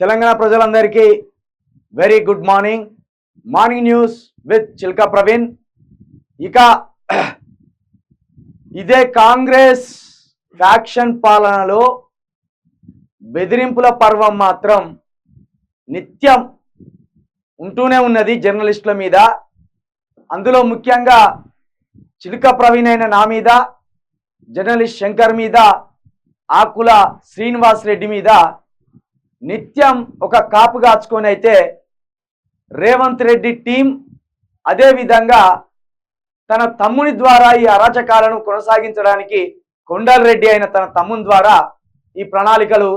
తెలంగాణ ప్రజలందరికీ very good morning. Morning news with Chilka Praveen. ఇక ఇదే కాంగ్రెస్ ఫ్యాక్షన్ పాలనలో బెదిరింపుల పర్వం మాత్రం నిత్యం ఉంటూనే ఉన్నది జర్నలిస్టుల మీద. అందులో ముఖ్యంగా చిలుక ప్రవీణ్ అయిన నా మీద, జర్నలిస్ట్ శంకర్ మీద, ఆకుల శ్రీనివాస్ రెడ్డి మీద నిత్యం ఒక కాపు కాచుకొని అయితే రేవంత్ రెడ్డి టీం అదేవిధంగా తన తమ్ముని ద్వారా ఈ అరాచకాలను కొనసాగించడానికి కొండల్ రెడ్డి అయిన తన తమ్ముని ద్వారా ఈ ప్రణాళికలు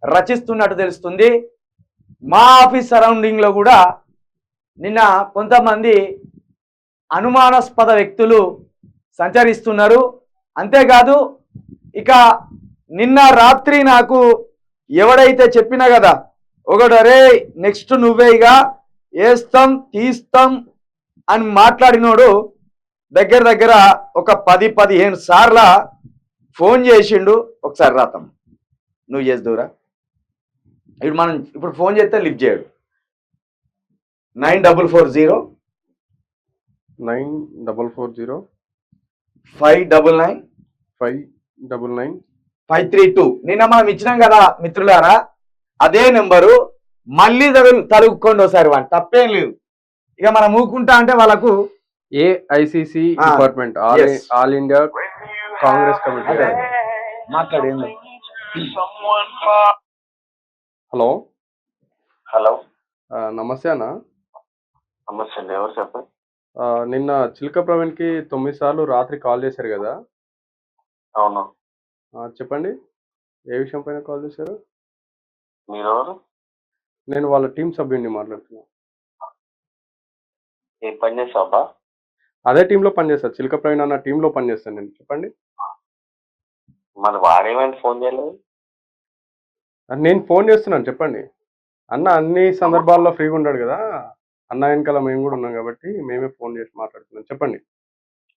రచిస్తున్నట్టు తెలుస్తుంది. మా ఆఫీస్ సరౌండింగ్లో కూడా నిన్న కొంతమంది అనుమానాస్పద వ్యక్తులు సంచరిస్తున్నారు. అంతేకాదు ఇక నిన్న రాత్రి నాకు ఎవడైతే చెప్పినా కదా, ఒకడు అరే నెక్స్ట్ నువ్వేగా వేస్తాం తీస్తాం అని మాట్లాడినోడు దగ్గర దగ్గర ఒక 10-15 సార్ల ఫోన్ చేసిండు. ఒకసారి రాతాం నువ్వు చేద్దురా, ఇప్పుడు ఫోన్ చేస్తే లిఫ్ట్ చేయడు. 9440 599 532. నిన్న మనం ఇచ్చినాం కదా మిత్రులారా, అదే నెంబరు మళ్ళీ తలుగుకోండి ఒకసారి. వాడు తప్పేం లేదు. ఇక మనం ఊకుంటా అంటే వాళ్ళకు AICC department all India Congress committee మాట్లాడేంది. హలో హలో నమస్తే అన్న. నమస్తే అండి, ఎవరు చెప్పండి. నిన్న చిలుక ప్రవీణ్ కి 9 సార్లు రాత్రి కాల్ చేశారు కదా. అవును, చెప్పండి ఏ విషయం పైన కాల్ చేశారు? మీరెవరు? నేను వాళ్ళ టీం సభ్యుడిని మాట్లాడుతున్నా. ఏ పని చేస్తావా? అదే టీంలో పనిచేస్తా, చిలుక ప్రవీణ్ అన్న టీంలో పనిచేస్తాను నేను. చెప్పండి. మరి వాడేమైనా ఫోన్ చేయలేదు? నేను ఫోన్ చేస్తున్నాను, చెప్పండి. అన్న అన్ని సందర్భాల్లో ఫ్రీగా ఉంటాడు కదా, అన్న వెనకాల మేము కూడా ఉన్నాం కాబట్టి మేమే ఫోన్ చేసి మాట్లాడుతున్నాం. చెప్పండి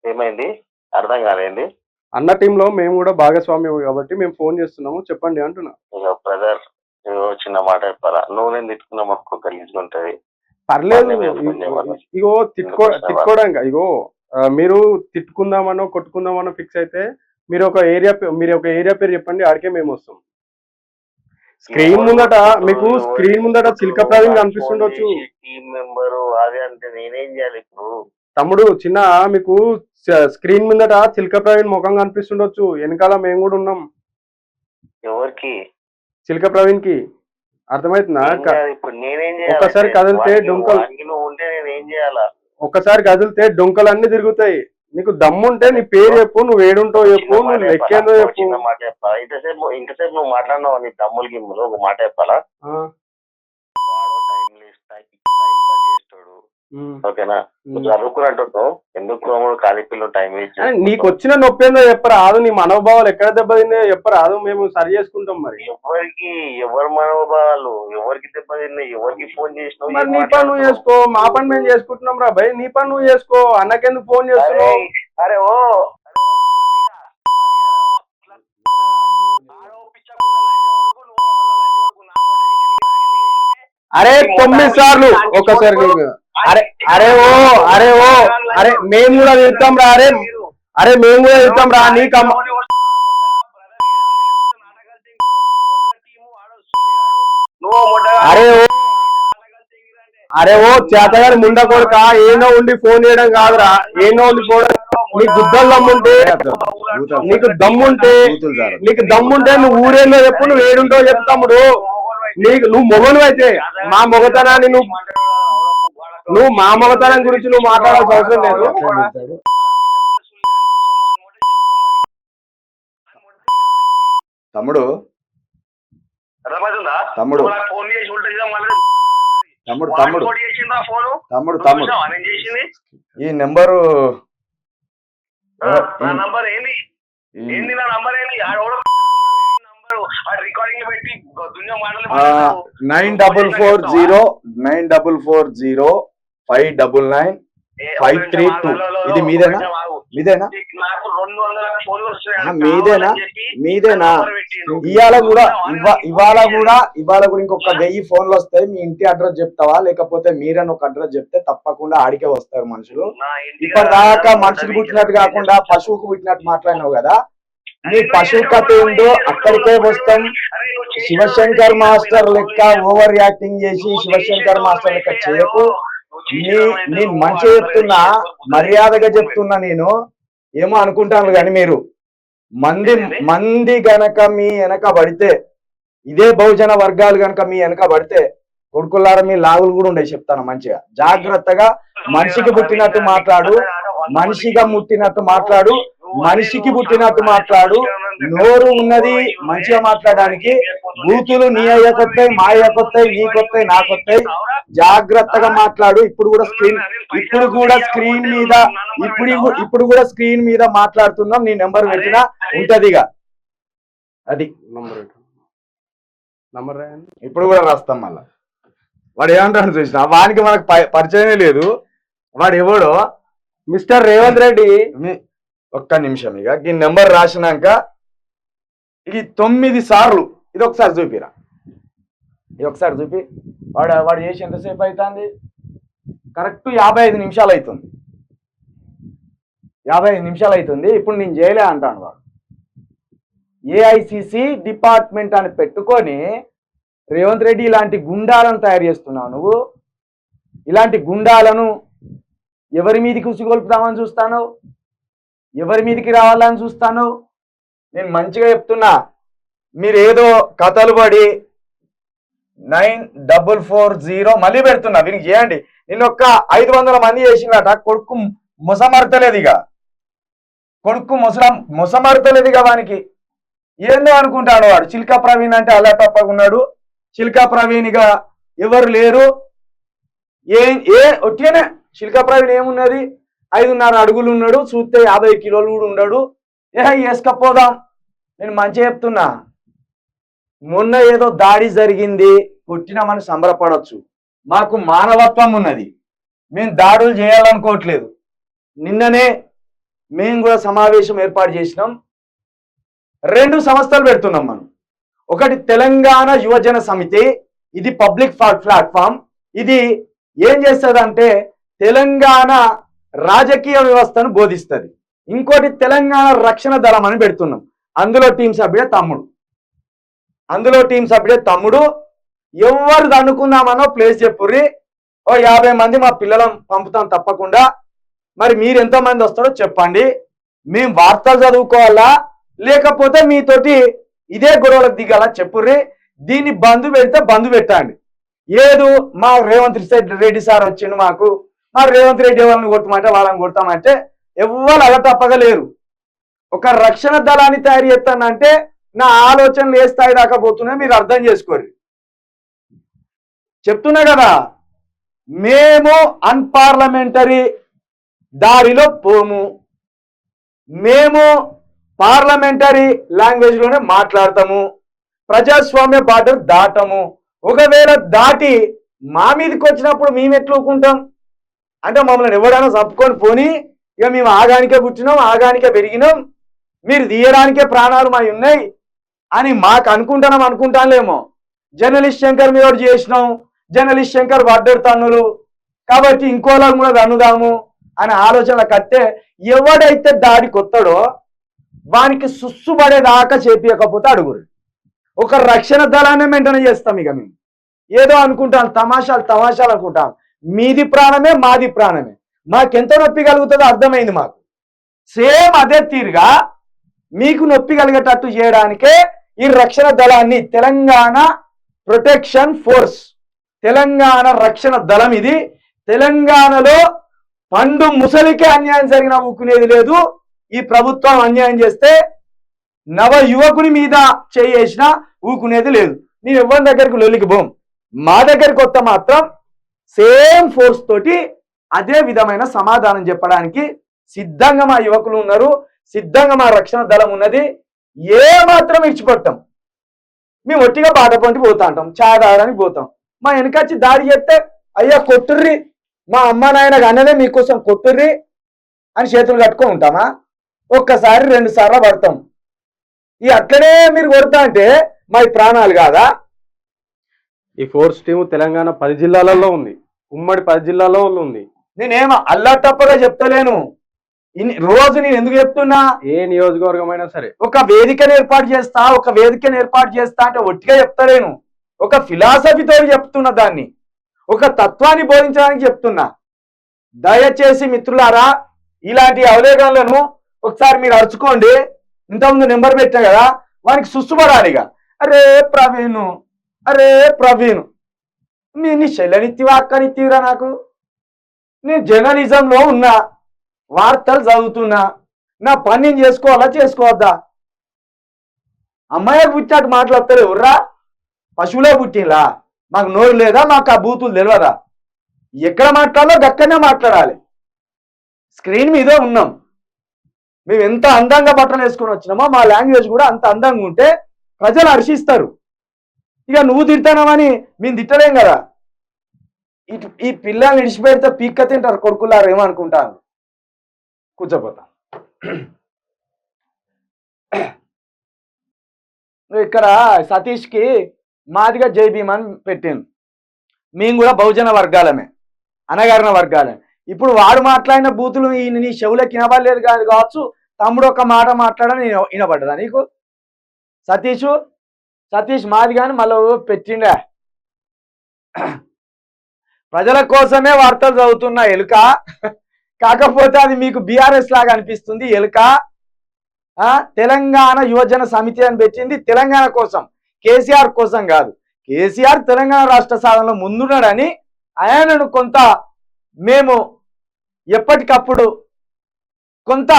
ఏమైంది, అర్థం కాలేండి. అన్న టీంలో మేము కూడా భాగస్వామ్యం కాబట్టి మేము ఫోన్ చేస్తున్నాము, చెప్పండి అంటున్నా. ఇక బ్రదర్ చిన్న మాట చెప్పాలా, నువ్వు నేను తిట్టుకున్న మొక్కు కలిగించుకుంటది. పర్లేదు, ఇగో తిట్టుకోవడానికి ఇగో మీరు తిట్టుకుందామనో కొట్టుకుందామనో ఫిక్స్ అయితే మీరు ఒక ఏరియా పేరు చెప్పండి, ఆడికే మేము వస్తాం. స్క్రీన్ ముందట మీకు చిలుక ప్రవీణ్ కనిపిస్తుండొచ్చు. టీం మెంబరు అదే అంటే నేనేం చేయాలి ఇప్పుడు? తమ్ముడు చిన్న మీకు స్క్రీన్ ముందట చిలుక ప్రవీణ్ ముఖం కనిపిస్తుండొచ్చు, వెనకాల మేము కూడా ఉన్నాం. ఎవరికి? చిలుక ప్రవీణ్ కి అర్థమవుతుందా? ఇప్పుడు నేనేం చేయాలి? ఒక్కసారి కదిలితే డొంకలు ఉంటే నేనేం చేయాలా? ఒక్కసారి కదిలితే డొంకలు అన్ని తిరుగుతాయి. నీకు దమ్ముంటే నీ పేరు చెప్పు, నువ్వు ఏడుంటావు చెప్పు, నువ్వు ఎక్కేందో చెప్పు. మాట చెప్పాలా? ఇంతసేపు నువ్వు మాట్లాడినావు నీ తమ్ముల గిమ్ములు, ఒక మాట చెప్పాలా? ఓకేనా? నువ్వు చదువుకున్నట్టు ఎందుకు ఖాళీ పిల్లలు టైం వేస్ట్? నీకు వచ్చిన నొప్పి ఏందో చెప్పరాదు, నీ మనోభావాలు ఎక్కడ దెబ్బతిన్నాయో చెప్పరాదు, మేము సరి చేసుకుంటాం. మరి ఎవరి మనోభావాలు ఎవరికి దెబ్బతిన్నాయి? ఎవరికి ఫోన్ చేసినావు? నీ పని నువ్వు చేసుకో, మా పని మేము చేసుకుంటున్నాం రా భయ్. నీ పని నువ్వు చేసుకో, అన్నకెందుకు ఫోన్ చేస్తున్నావు? అరే ఓ అరే 9 సార్లు ఒకసారి అరే మేము కూడా తింటాం రా. అరే మేము కూడా తింటాం రా. నీకమ్మ అరే ఓ చేతగాని ముండ కొడుక, ఏనో ఉండి ఫోన్ చేయడం కాదురా, ఏనో ఉండి ఫోన్. నీకు గుద్దలు దమ్ముంటే నీకు దమ్ముంటే నువ్వు ఊరేళ్ళో చెప్పు, నువ్వు ఏడుంటావు చెప్పు తమ్ముడు. నువ్వు మొగను అయితే మా మొగతనాన్ని నువ్వు మా మొగతనం గురించి నువ్వు మాట్లాడాల్సిన అవసరం లేదు. తమ్ముడు తమ్ముడు ఈ నెంబరు 9440 599 532. ఇది మీదేనా? మీదేనా నాకు 200 ఫోన్లు వస్తున్నాయి మీదేనా మీదేనా ఇవాళ కూడా ఇంకొక 1000 ఫోన్లు వస్తాయి. మీ ఇంటి అడ్రస్ చెప్తావా, లేకపోతే మీరని ఒక అడ్రస్ చెప్తే తప్పకుండా ఆడికే వస్తారు మనుషులు. ఇప్పటిదాకా మనిషికి పుట్టినట్టు కాకుండా పశువుకు పుట్టినట్టు మాట్లాడినావు కదా, నీ పశువు కథ ఏంటో అక్కడికే వస్తాం. శివశంకర్ మాస్టర్ లెక్క ఓవర్ యాక్టింగ్ చేసి శివశంకర్ మాస్టర్ లెక్క చేయకు. నేను మంచిగా చెప్తున్నా, మర్యాదగా చెప్తున్నా. నేను ఏమో అనుకుంటాను కానీ మీరు మంది గనక మీ వెనక పడితే, ఇదే బహుజన వర్గాలు గనక మీ వెనక పడితే కొడుకులారా మీ లాగులు కూడా ఉండే చెప్తాను. మంచిగా జాగ్రత్తగా మనిషికి పుట్టినట్టు మాట్లాడు, మనిషిగా ముట్టినట్టు మాట్లాడు, మనిషికి పుట్టినట్టు మాట్లాడు. నోరు ఉన్నది మంచిగా మాట్లాడడానికి. బూతులు నీ అయ్యకొత్తాయి, మా అయ్యకొత్తాయి, నీకొత్తాయి, నాకొత్తాయి. జాగ్రత్తగా మాట్లాడు. ఇప్పుడు కూడా స్క్రీన్ మీద మాట్లాడుతున్నాం. నీ నెంబర్ పెట్టినా ఉంటదిగా. అది నంబర్ ఇప్పుడు కూడా రాస్తాం. మళ్ళా వాడు ఏమంటాడు చూసిన, వానికి మనకు పరిచయమే లేదు. వాడు ఎవడో మిస్టర్ రేవంత్ రెడ్డి. ఒక్క నిమిషం, ఇక ఈ నెంబర్ రాసినాక ఇది 9 సార్లు ఇది ఒకసారి చూపిరా. ఇది ఒకసారి చూపి. వాడు చేసి ఎంతసేపు అవుతుంది? కరెక్ట్ 55 నిమిషాలు అవుతుంది. 55 నిమిషాలు అవుతుంది. ఇప్పుడు నేను చేయలే అంటాను వాడు. ఏఐసిసి డిపార్ట్మెంట్ అని పెట్టుకొని రేవంత్ రెడ్డి ఇలాంటి గుండాలను తయారు చేస్తున్నావు నువ్వు. ఇలాంటి గుండాలను ఎవరి మీదకి ఉసిగొల్పుతామని చూస్తాను, ఎవరి మీదకి రావాలని చూస్తాను. నేను మంచిగా చెప్తున్నా. మీరు ఏదో కథలు పడి 9440 మళ్ళీ పెడుతున్నా. వీనికి చేయండి. నేను ఒక్క 500 మంది చేసినట. కొడుకు మొసమరతలేదు, ఇక కొడుకు మొసమరతలేదు ఇక. వానికి ఏందో అనుకుంటాడు వాడు. చిల్కా ప్రవీణ్ అంటే అలా తప్పకున్నాడు. చిల్కా ప్రవీణ్ ఇక ఎవరు లేరు. ఒట్టిగానే చిల్కా ప్రవీణ్ ఏమున్నది, 5.5 అడుగులు ఉన్నాడు. చూస్తే 50 కిలోలు కూడా ఉన్నాడు. వేసుకపోదాం. నేను మంచిగా చెప్తున్నా. మొన్న ఏదో దాడి జరిగింది, కొట్టినామని సంబరపడవచ్చు. మాకు మానవత్వం ఉన్నది. మేము దాడులు చేయాలనుకోవట్లేదు. నిన్ననే మేము కూడా సమావేశం ఏర్పాటు చేసినాం. 2 సంస్థలు పెడుతున్నాం మనం. ఒకటి తెలంగాణ యువజన సమితి. ఇది పబ్లిక్ ప్లాట్ఫామ్. ఇది ఏం చేస్తుందంటే తెలంగాణ రాజకీయ వ్యవస్థను బోధిస్తుంది. ఇంకోటి తెలంగాణ రక్షణ దళం అని పెడుతున్నాం. అందులో టీం సభ్యుడే తమ్ముడు. ఎవరు అనుకుందామనో ప్లేస్ చెప్పుర్రి. ఓ 50 మంది మా పిల్లలను పంపుతాం తప్పకుండా. మరి మీరు ఎంతమంది వస్తారో చెప్పండి. మేము వార్తలు చదువుకోవాలా, లేకపోతే మీతోటి ఇదే గొడవలకు దిగాల చెప్పుర్రి. దీన్ని బంధు పెడితే బంధు పెట్టండి. ఏదో మా రేవంత్ రెడ్డి సార్ వచ్చిండు, మా రేవంత్ రెడ్డి వాళ్ళని కొట్టమంటే వాళ్ళని కొడతామంటే ఎవ్వరు అగతప్పగా లేరు. ఒక రక్షణ దళాన్ని తయారు చేస్తానంటే నా ఆలోచనలు ఏ స్థాయి దాకా పోతున్నాయో మీరు అర్థం చేసుకోరు. చెప్తున్నా కదా, మేము అన్పార్లమెంటరీ దారిలో పోము. మేము పార్లమెంటరీ లాంగ్వేజ్ లోనే మాట్లాడతాము. ప్రజాస్వామ్య బార్డర్ దాటము. ఒకవేళ దాటి మా మీదకి వచ్చినప్పుడు మేము ఎట్లుకుంటాం అంటే మమ్మల్ని ఎవడైనా చప్పుకొని పోని, ఇక మేము ఆగానికే పుట్టినాం, ఆగానికే పెరిగినాం, మీరు తీయడానికే ప్రాణాలు మా ఉన్నాయి అని మాకు అనుకుంటానేమో. జర్నలిస్ట్ శంకర్ మీద చేసినాం, జర్నలిస్ట్ శంకర్ పడ్డాడు తన్నులు, కాబట్టి ఇంకోలాగా కూడా తన్నుదాము అనే ఆలోచనలు కట్టే ఎవడైతే దాడికి వస్తాడో వానికి సుస్సుపడేదాకా చేపియకపోతే అడుగురు. ఒక రక్షణ దళాన్ని మెయింటైన్ చేస్తాం. ఇక మేము ఏదో అనుకుంటాం, తమాషాలు అనుకుంటాం. మీది ప్రాణమే, మాది ప్రాణమే. మాకెంత నొప్పి కలుగుతుందో అర్థమైంది మాకు. సేమ్ అదే తీరుగా మీకు నొప్పి కలిగేటట్టు చేయడానికే ఈ రక్షణ దళాన్ని తెలంగాణ ప్రొటెక్షన్ ఫోర్స్, తెలంగాణ రక్షణ దళం ఇది. తెలంగాణలో పండు ముసలికే అన్యాయం జరిగినా ఊకునేది లేదు. ఈ ప్రభుత్వం అన్యాయం చేస్తే నవ యువకుని మీద చేసినా ఊకునేది లేదు. నేను ఎవరి దగ్గరికి లొల్లికి పోం. మా దగ్గరికి వస్తే మాత్రం సేమ్ ఫోర్స్ తోటి అదే విధమైన సమాధానం చెప్పడానికి సిద్ధంగా మా యువకులు ఉన్నారు, సిద్ధంగా మా రక్షణ దళం ఉన్నది. ఏ మాత్రం ఇచ్చిపడతాం. మేము ఒట్టిగా బాట పొంటి పోతా అంటాం, చాయ్ తాగడానికి పోతాం. మా వెనకచ్చి దాడి చేస్తే అయ్యా కొట్టుర్రి, మా అమ్మ నాయనకు అన్నదే మీకోసం కొట్టుర్రి, అని చేతులు కట్టుకొని ఉంటామా? ఒక్కసారి 2 సార్లు పడతాం. ఈ అట్లనే మీరు కొడతా అంటే మరి ప్రాణాలు కాదా? ఈ ఫోర్స్ టీమ్ తెలంగాణ 10 జిల్లాలలో ఉంది, ఉమ్మడి 10 జిల్లాలో ఉంది. నేనేమో అల్లాటప్పగా చెప్తలేను. రోజు నేను ఎందుకు చెప్తున్నా? ఏ నియోజకవర్గం అయినా సరే ఒక వేదికను ఏర్పాటు చేస్తా అంటే ఒట్టిగా చెప్తలేను. ఒక ఫిలాసఫీతో చెప్తున్నా, దాన్ని ఒక తత్వాన్ని బోధించడానికి చెప్తున్నా. దయచేసి మిత్రులారా, ఇలాంటి అవలేఖనాలను ఒకసారి మీరు అరుచుకోండి. ఇంతకుముందు నెంబర్ పెట్టా కదా, వానికి సుస్తుపడాలిగా. అరే ప్రవీణ్ నీ చెల్లనిత్తివా అక్కనిత్తివిరా? నాకు నేను జర్నలిజంలో ఉన్నా, వార్తలు చదువుతున్నా, నా పని నేను చేసుకోవద్దా? అమ్మాయికి పుట్టినట్టు మాట్లాడతారు ఎవర్రా? పశువులే పుట్టిలా? మాకు నోరు లేదా? మాకు ఆ బూతులు తెలియదా? ఎక్కడ మాట్లాడాలో గక్కనే మాట్లాడాలి. స్క్రీన్ మీదే ఉన్నాం. మేము ఎంత అందంగా బట్టలు వేసుకొని వచ్చినామో మా లాంగ్వేజ్ కూడా అంత అందంగా ఉంటే ప్రజలు హర్షిస్తారు. ఇక నువ్వు తిడతానమని మేము తిట్టలేం కదా. ఈ పిల్లల్ని విడిచిపెడితే పీక్క తింటారు కొడుకులారు ఏమనుకుంటాను. కూర్చోపోతా. ఇక్కడ సతీష్కి మాదిగా జై భీమ్ అని పెట్టింది. మేము కూడా బహుజన వర్గాలమే, అనగారిన వర్గాలమే. ఇప్పుడు వాడు మాట్లాడిన బూతులు నీ చెవులకు వినబడలేదు కావచ్చు. తమ్ముడు ఒక మాట మాట్లాడని వినబడ్డదా నీకు? సతీష్ మాది కానీ మళ్ళీ పెట్టిండే. ప్రజల కోసమే వార్తలు చదువుతున్న ఎలుక, కాకపోతే అది మీకు బీఆర్ఎస్ లాగా అనిపిస్తుంది ఎలుక. తెలంగాణ యువజన సమితి అని పెట్టింది తెలంగాణ కోసం, కేసీఆర్ కోసం కాదు. కేసీఆర్ తెలంగాణ రాష్ట్ర సాధనలో ముందున్నాడని ఆయనను కొంత మేము ఎప్పటికప్పుడు కొంత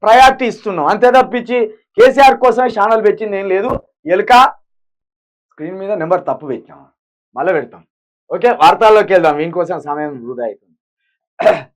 ప్రయారిటీ ఇస్తున్నాం, అంతే తప్పించి కేసీఆర్ కోసమే ఛానల్ పెట్టింది ఏం లేదు. ఎలుక స్క్రీన్ మీద నెంబర్ తప్పు పెట్టాం, మళ్ళీ పెడతాం. ఓకే, వార్తల్లోకి వెళ్దాం. వీని కోసం సమయం వృధా అవుతుంది.